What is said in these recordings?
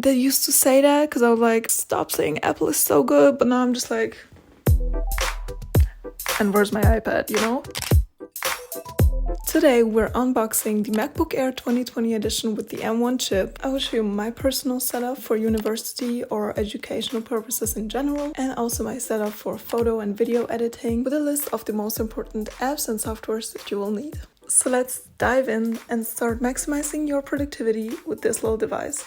They used to say that because I was like, stop saying Apple is so good, but now I'm just like, and where's my iPad, you know? Today we're unboxing the MacBook Air 2020 edition with the M1 chip. I will show you my personal setup for university or educational purposes in general, and also my setup for photo and video editing with a list of the most important apps and softwares that you will need. So let's dive in and start maximizing your productivity with this little device.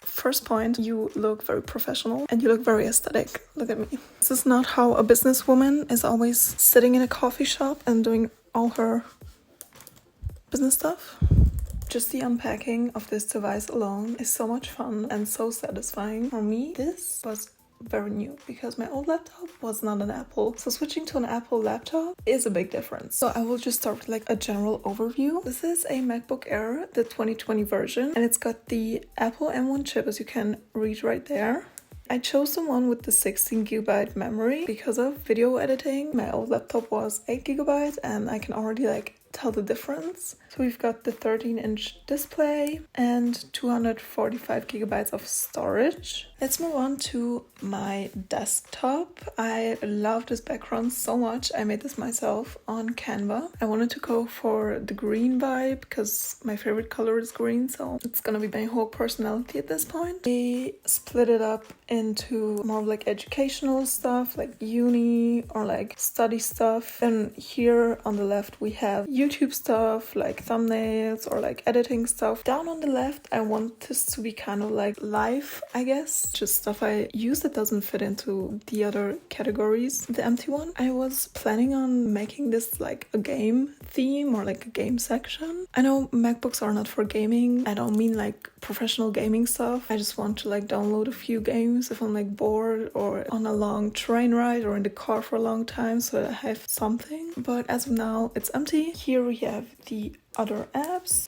First point, you look very professional and you look very aesthetic. Look at me. This is not how a businesswoman is always sitting in a coffee shop and doing all her business stuff. Just the unpacking of this device alone is so much fun and so satisfying. For me, this was very new because my old laptop was not an Apple, so switching to an Apple laptop is a big difference. So I will just start with like a general overview. This is a MacBook Air, the 2020 version, and it's got the Apple M1 chip, as you can read right there. I chose the one with the 16GB memory because of video editing. My old laptop was 8GB and I can already like tell the difference. So we've got the 13-inch display and 245GB of storage. Let's move on to my desktop. I love this background so much. I made this myself on Canva. I wanted to go for the green vibe because my favorite color is green, so it's gonna be my whole personality at this point. I split it up into more like educational stuff like uni or like study stuff. And here on the left we have YouTube stuff like thumbnails or like editing stuff. Down on the left I want this to be kind of like life, I guess, just stuff I use that doesn't fit into the other categories. The empty one, I was planning on making this like a game theme or like a game section. I know MacBooks are not for gaming. I don't mean like professional gaming stuff. I just want to like download a few games if I'm like bored or on a long train ride or in the car for a long time, so that I have something. But as of now it's empty. Here we have the other apps.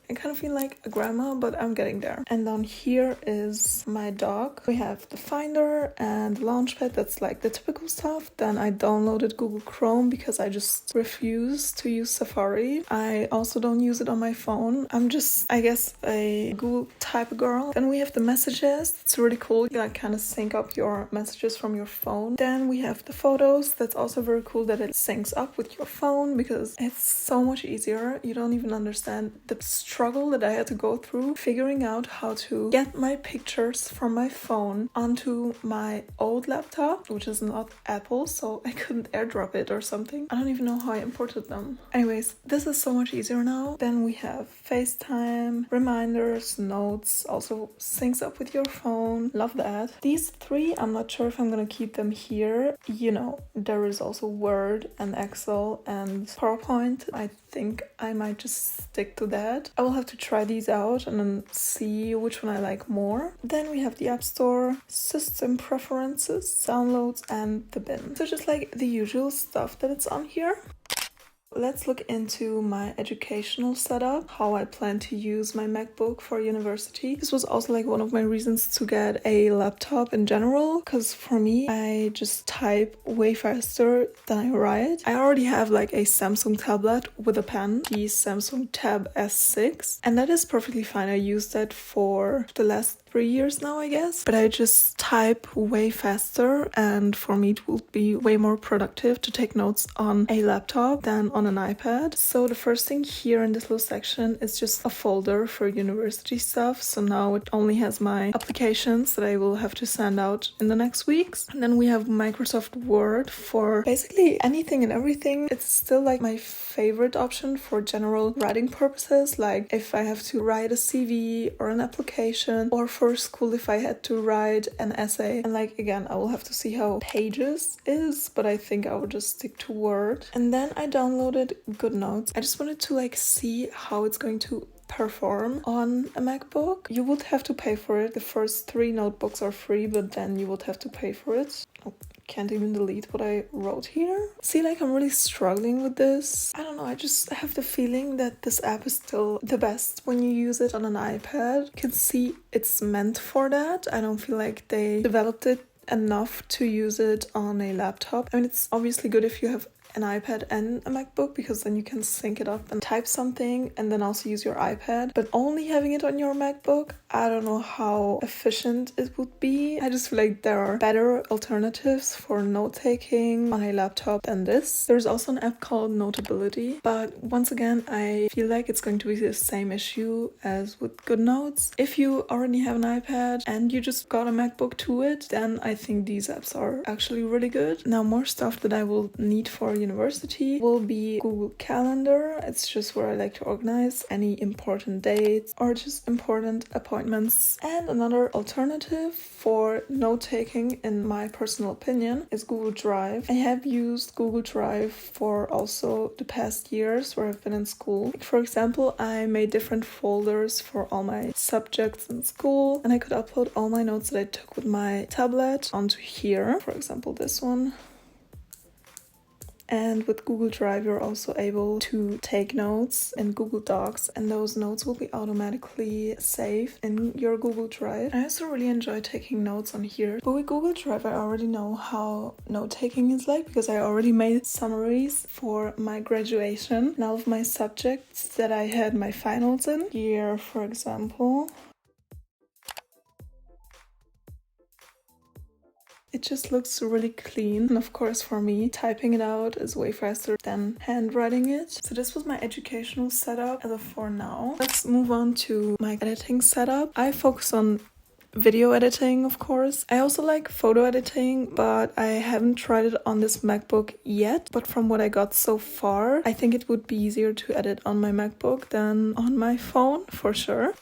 I kind of feel like a grandma, but I'm getting there. And down here is my dock. We have the Finder and the Launchpad. That's like the typical stuff. Then I downloaded Google Chrome because I just refuse to use Safari. I also don't use it on my phone. I'm just, I guess, a Google type of girl. Then we have the messages. It's really cool. You like kind of sync up your messages from your phone. Then we have the photos. That's also very cool that it syncs up with your phone because it's so much easier. You don't even understand the struggle that I had to go through figuring out how to get my pictures from my phone onto my old laptop, which is not Apple, so I couldn't airdrop it or something. I don't even know how I imported them. Anyways, this is so much easier now. Then we have FaceTime, reminders, notes, also syncs up with your phone. Love that. These three, I'm not sure if I'm gonna keep them here. You know, there is also Word and Excel and PowerPoint. I think I might just stick to that. I will have to try these out and then see which one I like more. Then we have the App Store, System Preferences, Downloads, and the bin. So just like the usual stuff that it's on here. Let's look into my educational setup, how I plan to use my MacBook for university. This was also like one of my reasons to get a laptop in general, because for me, I just type way faster than I write. I already have like a Samsung tablet with a pen, the Samsung Tab S6, and that is perfectly fine. I use that for the last 3 years now, I guess, but I just type way faster, and for me it would be way more productive to take notes on a laptop than on on an iPad. So the first thing here in this little section is just a folder for university stuff. So now it only has my applications that I will have to send out in the next weeks. And then we have Microsoft Word for basically anything and everything. It's still like my favorite option for general writing purposes, like if I have to write a CV or an application, or for school if I had to write an essay. And like again, I will have to see how Pages is, but I think I will just stick to Word. And then I downloaded GoodNotes. I just wanted to like see how it's going to perform on a MacBook. You would have to pay for it. The first 3 notebooks are free, but then you would have to pay for it. Can't even delete what I wrote here. See, like I'm really struggling with this. I don't know, I just have the feeling that this app is still the best when you use it on an iPad. You can see it's meant for that. I don't feel like they developed it enough to use it on a laptop. I mean, it's obviously good if you have an iPad and a MacBook, because then you can sync it up and type something and then also use your iPad. But only having it on your MacBook, I don't know how efficient it would be. I just feel like there are better alternatives for note-taking on a laptop than this. There's also an app called Notability, but once again, I feel like it's going to be the same issue as with GoodNotes. If you already have an iPad and you just got a MacBook to it, then I think these apps are actually really good. Now, more stuff that I will need for university will be Google Calendar. It's just where I like to organize any important dates or just important appointments. And another alternative for note-taking, in my personal opinion, is Google Drive. I have used Google Drive for also the past years where I've been in school. Like for example, I made different folders for all my subjects in school, and I could upload all my notes that I took with my tablet onto here. For example, this one. And with Google Drive, you're also able to take notes in Google Docs, and those notes will be automatically saved in your Google Drive. I also really enjoy taking notes on here. But with Google Drive, I already know how note-taking is like, because I already made summaries for my graduation and all of my subjects that I had my finals in. Here, for example. It just looks really clean, and of course for me, typing it out is way faster than handwriting it. So this was my educational setup as of for now. Let's move on to my editing setup. I focus on video editing, of course. I also like photo editing, but I haven't tried it on this MacBook yet. But from what I got so far, I think it would be easier to edit on my MacBook than on my phone, for sure.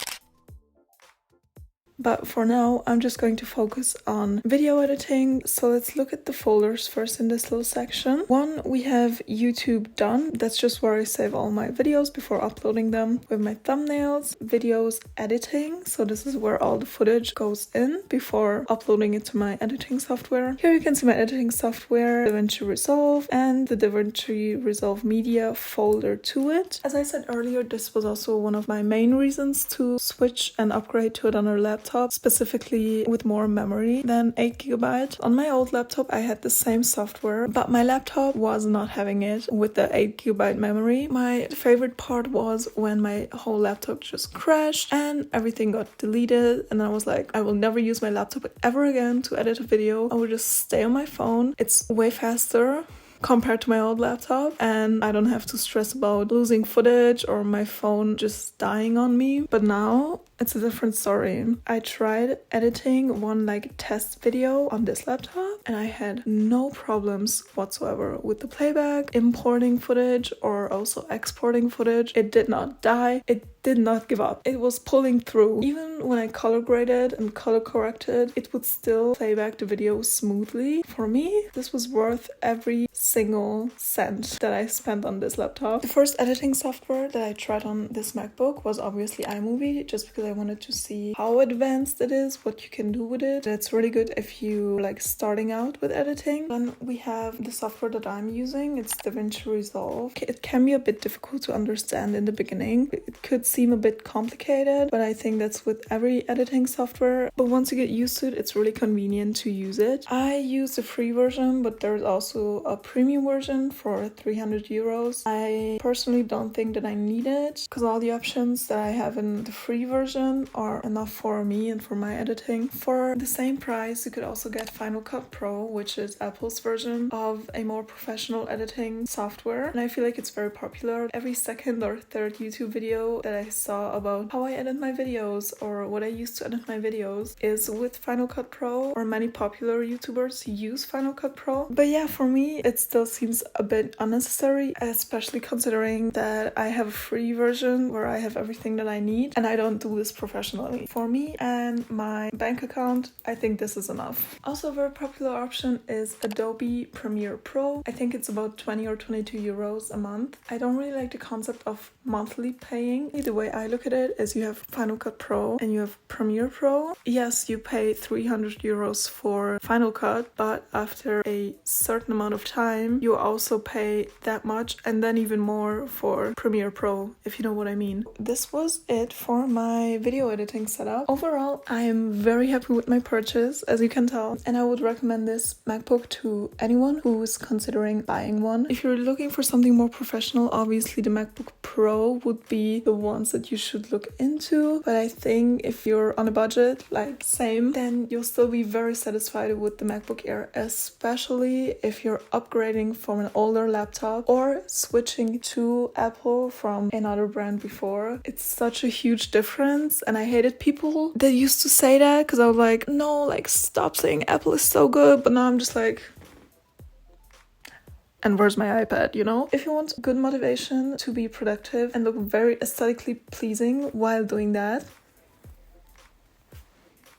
But for now, I'm just going to focus on video editing. So let's look at the folders first in this little section. One, we have YouTube done. That's just where I save all my videos before uploading them. With my thumbnails, videos, editing. So this is where all the footage goes in before uploading it to my editing software. Here you can see my editing software, DaVinci Resolve, and the DaVinci Resolve Media folder to it. As I said earlier, this was also one of my main reasons to switch and upgrade to another laptop, specifically with more memory than 8 GB. On my old laptop, I had the same software, but my laptop was not having it with the 8 GB memory. My favorite part was when my whole laptop just crashed and everything got deleted, and I was like, I will never use my laptop ever again to edit a video. I will just stay on my phone. It's way faster compared to my old laptop, and I don't have to stress about losing footage or my phone just dying on me. But now it's a different story. I tried editing one test video on this laptop, and I had no problems whatsoever with the playback, importing footage, or also exporting footage. It did not die. It did not give up. It was pulling through. Even when I color graded and color corrected, it would still play back the video smoothly. For me, this was worth every single cent that I spent on this laptop. The first editing software that I tried on this MacBook was obviously iMovie, just because I wanted to see how advanced it is, what you can do with it. It's really good if you starting out with editing. Then we have the software that I'm using. It's DaVinci Resolve. It can be a bit difficult to understand in the beginning. It could seem a bit complicated, but I think that's with every editing software. But once you get used to it, it's really convenient to use it. I use the free version, but there's also a premium version for 300 euros. I personally don't think that I need it because all the options that I have in the free version are enough for me and for my editing. For the same price, you could also get Final Cut Pro, which is Apple's version of a more professional editing software. And I feel like it's very popular. Every second or third YouTube video that I saw about how I edit my videos or what I use to edit my videos is with Final Cut Pro, or many popular YouTubers use Final Cut Pro. But yeah, for me, it still seems a bit unnecessary, especially considering that I have a free version where I have everything that I need and I don't do this professionally. For me and my bank account, I think this is enough. Also, a very popular option is Adobe Premiere Pro. I think it's about 20 or 22 euros a month. I don't really like the concept of monthly paying. The way I look at it is you have Final Cut Pro and you have Premiere Pro. Yes, you pay 300 euros for Final Cut, but after a certain amount of time, you also pay that much and then even more for Premiere Pro, if you know what I mean. This was it for my video editing setup. Overall, I am very happy with my purchase, as you can tell, and I would recommend this MacBook to anyone who is considering buying one. If you're looking for something more professional, obviously the MacBook Pro would be the ones that you should look into, but I think if you're on a budget, like same, then you'll still be very satisfied with the MacBook Air, especially if you're upgrading from an older laptop or switching to Apple from another brand before. It's such a huge difference, and I hated people that used to say that because I was like, no, like stop saying Apple is so good, but now I'm just like, and where's my iPad, you know? If you want good motivation to be productive and look very aesthetically pleasing while doing that,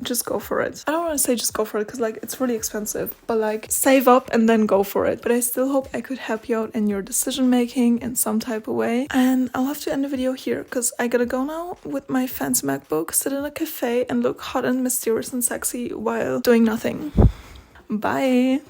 just go for it. I don't want to say just go for it because like it's really expensive, but like save up and then go for it. But I still hope I could help you out in your decision making in some type of way. And I'll have to end the video here because I gotta go now with my fancy MacBook, sit in a cafe and look hot and mysterious and sexy while doing nothing. Bye!